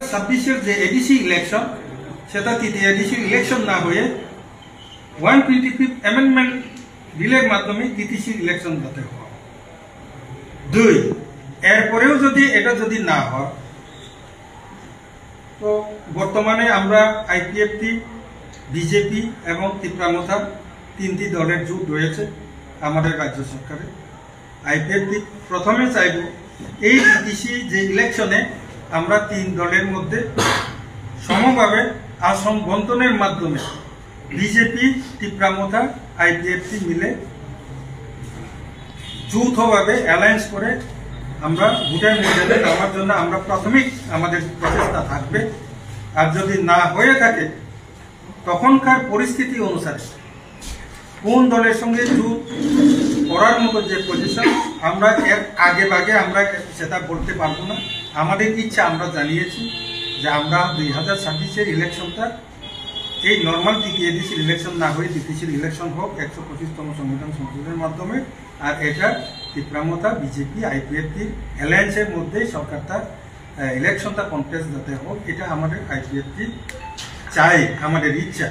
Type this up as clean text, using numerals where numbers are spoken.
ছাব্বিশের যে ADC election সেটা তৃতীয় এডিসি ইলেকশন না হয়ে 125th অ্যামেন্ডমেন্ট বিলের মাধ্যমে তৃতীয় ইলেকশন যাতে হয়। 2, এরপরেও যদি এটা যদি না হয় তো বর্তমানে আমরা আইপিএফটি, বিজেপি এবং ত্রিপুরা তিনটি দলের জোট রয়েছে আমাদের রাজ্য সরকারে। আইপিএফটি প্রথমে চাইব এই তৃতীয় যে ইলেকশনে আমরা 3 দলের মধ্যে সমভাবে আসন বন্টনের মাধ্যমে বিজেপি, ত্রিপুরা, আইপিএফটি মিলে যৌথভাবে অ্যালায়েন্স করে আমরা ভোটের ময়দানে নামার জন্য আমরা প্রাথমিক আমাদের প্রচেষ্টা থাকবে। আর যদি না হয়ে থাকে তখনকার পরিস্থিতি অনুসারে কোন দলের সঙ্গে জোট করার মতো যে পজিশন আমরা এর আগে ভাগে আমরা সেটা বলতে পারবো না। আমাদের ইচ্ছা আমরা জানিয়েছি যে আমরা 2026-এর ইলেকশনটা এই নর্মাল তৃতীয় এডিসির ইলেকশন না হয়ে তৃতীয় ইলেকশন হোক 125তম সংবিধান সংশোধনের মাধ্যমে। আর এটা ত্রিপুরা, বিজেপি, আইপিএফটির অ্যালায়েন্সের মধ্যেই সরকারটা ইলেকশনটা কন্টেস্ট যাতে হোক, এটা আমাদের আইপিএফটি চাই, আমাদের ইচ্ছা।